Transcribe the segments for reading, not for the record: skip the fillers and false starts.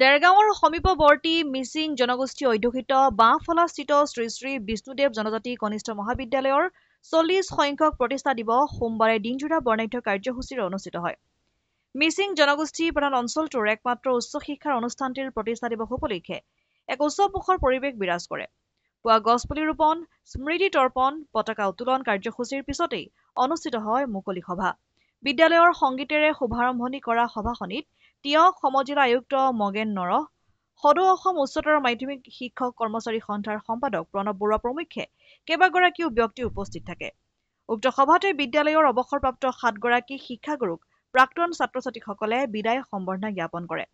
দেৰগাঁৱৰ সমীপৱৰ্তী মিচিং জনগোষ্ঠী অধ্যুষিত বাঁহফলাস্থিত শ্ৰী শ্ৰী বিষ্ণুদেৱ জনজাতি কনিষ্ঠ মহাবিদ্যালয়ৰ 40 সংখ্যক প্ৰতিষ্ঠা দিৱস সোমবাৰে দিনজোৰা বৰ্ণাঢ্য কাৰ্যসূচীৰে অনুষ্ঠিত হয়। মিচিং জনগোষ্ঠী প্ৰধান অঞ্চলটোৰ একমাত্ৰ উচ্চ শিক্ষাৰ অনুষ্ঠানটিৰ প্ৰতিষ্ঠা দিৱস উপলক্ষে এক উৎসৱমুখৰ পৰিৱেশ বিৰাজ কৰে। পুৱা গছপুলি ৰোপণ, স্মৃতি তৰ্পণ, পতাকা উত্তোলন কাৰ্যসূচীৰ পিছতেই অনুষ্ঠিত হয় মুকলি সভা। বিদ্যালয়ৰ সংগীতেৰে শুভাৰম্ভণি কৰা সভাখনিত তিয়ক সমজিলা আয়ুক্ত মগেন নৰহ, সদৌ অসম উচ্চতৰ মাধ্যমিক শিক্ষক কৰ্মচাৰী সন্থাৰ সম্পাদক প্ৰণৱ বৰুৱা প্ৰমুখ্যে কেইবাগৰাকীও ব্যক্তি উপস্থিত থাকে। উক্ত সভাতে বিদ্যালয়ৰ অৱসৰপ্ৰাপ্ত 7 গৰাকী শিক্ষাগুৰুক প্ৰাক্তন ছাত্ৰ-ছাত্ৰীসকলে বিদায় সম্বৰ্ধনা জ্ঞাপন কৰে।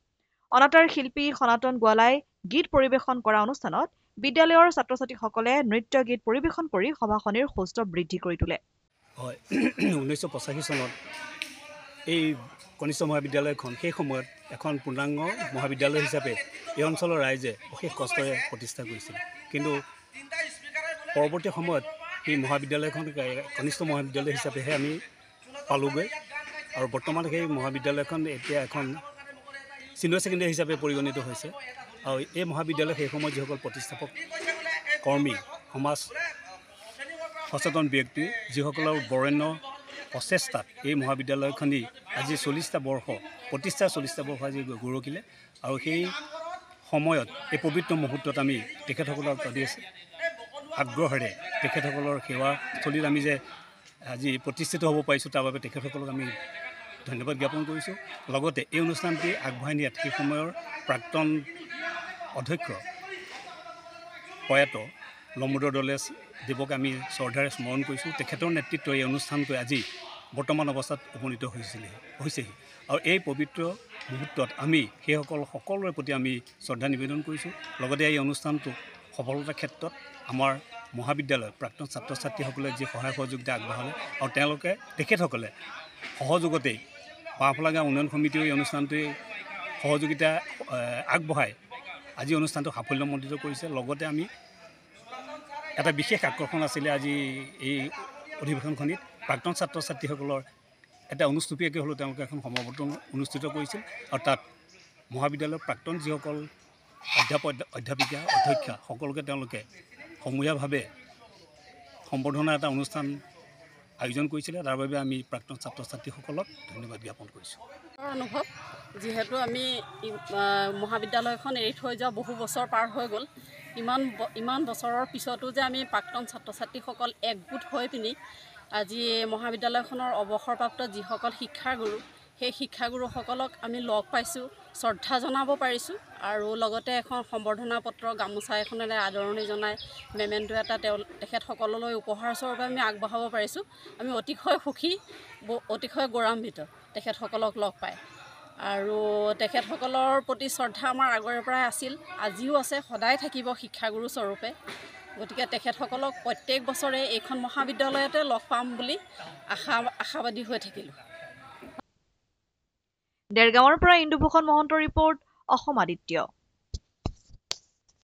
অনাতাঁৰ শিল্পী সনাতন গোৱালাই গীত পৰিৱেশন কৰা অনুষ্ঠানত বিদ্যালয়ৰ ছাত্ৰ-ছাত্ৰীসকলে নৃত্য গীত পৰিৱেশন কৰি সভাখনিৰ সৌষ্ঠৱ বৃদ্ধি কৰি তোলে। 1985 চনত এই কনিষ্ঠ মহাবিদ্যালয়খন সেই সময়ত এখন পূৰ্ণাংগ মহাবিদ্যালয় হিচাপে এই অঞ্চলৰ ৰাইজে অশেষ কষ্টৰে প্ৰতিষ্ঠা কৰিছিল। কিন্তু পৰৱৰ্তী সময়ত এই মহাবিদ্যালয়খন কনিষ্ঠ মহাবিদ্যালয় হিচাপেহে আমি পালোগৈ আৰু বৰ্তমান সেই মহাবিদ্যালয়খন এতিয়া এখন চিনিয়ৰ ছেকেণ্ডেৰী হিচাপে পৰিগণিত হৈছে। আৰু এই মহাবিদ্যালয় সেই সময়ত যিসকল প্ৰতিষ্ঠাপক কৰ্মী, সমাজ সচেতন ব্যক্তি, যিসকলৰ বৰেণ্য প্ৰচেষ্টাত এই মহাবিদ্যালয়খনি আজি 40টা বৰ্ষ প্ৰতিষ্ঠা 40টা বৰ্ষ আজি গৌৰকিলে। আৰু সেই সময়ত এই পবিত্ৰ মুহূৰ্তত আমি তেখেতসকলক অতি আগ্ৰহেৰে তেখেতসকলৰ সেৱাস্থলীত আমি যে আজি প্ৰতিষ্ঠিত হ'ব পাৰিছোঁ তাৰ বাবে তেখেতসকলক আমি ধন্যবাদ জ্ঞাপন কৰিছোঁ। লগতে এই অনুষ্ঠানটি আগবঢ়াই নিয়াত সেই সময়ৰ প্ৰাক্তন অধ্যক্ষ প্ৰয়াত লম্বোদৰ দলে দেৱক আমি শ্ৰদ্ধাৰে স্মৰণ কৰিছোঁ। তেখেতৰ নেতৃত্বত এই অনুষ্ঠানটোৱে আজি বৰ্তমান অৱস্থাত উপনীত হৈছেহি। আৰু এই পবিত্ৰ মুহূৰ্তত আমি সেইসকল সকলোৰে প্ৰতি আমি শ্ৰদ্ধা নিবেদন কৰিছোঁ। লগতে এই অনুষ্ঠানটো সফলতাৰ ক্ষেত্ৰত আমাৰ মহাবিদ্যালয়ৰ প্ৰাক্তন ছাত্ৰ ছাত্ৰীসকলে যি সহায় সহযোগিতা আগবঢ়ালে আৰু তেখেতসকলে সহযোগতেই বাঁহফলা গাঁও উন্নয়ন সমিতিও এই অনুষ্ঠানটোৱে সহযোগিতা আগবঢ়াই আজি অনুষ্ঠানটো সাফল্যমণ্ডিত কৰিছে। লগতে আমি এটা বিশেষ আকৰ্ষণ আছিলে আজি এই অধিৱেশনখনিত প্ৰাক্তন ছাত্ৰ ছাত্ৰীসকলৰ এটা অনুষ্টুপীয়াকৈ হ'লেও তেওঁলোকে এখন সমাৱৰ্তন অনুষ্ঠিত কৰিছিল। আৰু তাত মহাবিদ্যালয়ৰ প্ৰাক্তন যিসকল অধ্যাপিকা অধ্যক্ষা সকলোকে তেওঁলোকে সমূহীয়াভাৱে সম্বৰ্ধনা এটা অনুষ্ঠান আয়োজন কৰিছিলে। তাৰ বাবে আমি প্ৰাক্তন ছাত্ৰ ছাত্ৰীসকলক ধন্যবাদ জ্ঞাপন কৰিছোঁ। অনুভৱ যিহেতু আমি মহাবিদ্যালয়খন এৰি থৈ যোৱা বহু বছৰ পাৰ হৈ গ'ল, ইমান বছৰৰ পিছতো যে আমি প্ৰাক্তন ছাত্ৰ ছাত্ৰীসকল একগোট হৈ পিনি আজি মহাবিদ্যালয়খনৰ অৱসৰপ্ৰাপ্ত যিসকল শিক্ষাগুৰু সেই শিক্ষাগুৰুসকলক আমি লগ পাইছোঁ, শ্ৰদ্ধা জনাব পাৰিছোঁ আৰু লগতে এখন সম্বৰ্ধনা পত্ৰ গামোচা এখনেৰে আদৰণি জনাই মেমেণ্টো এটা তেখেতসকললৈ উপহাৰ স্বৰূপে আমি আগবঢ়াব পাৰিছোঁ। আমি অতিশয় সুখী, অতিশয় গৌৰৱান্বিত তেখেতসকলক লগ পাই। আৰু তেখেতসকলৰ প্ৰতি শ্ৰদ্ধা আমাৰ আগৰে পৰাই আছিল, আজিও আছে, সদায় থাকিব শিক্ষাগুৰু স্বৰূপে। গতিকে তেখেতসকলক প্ৰত্যেক বছৰে এইখন মহাবিদ্যালয়তে লগ পাম বুলি আশাবাদী হৈ থাকিলোঁ। দেৰগাঁৱৰ পৰা ইন্দুভূষণ মহন্তৰ ৰিপৰ্ট, অসম আদিত্য।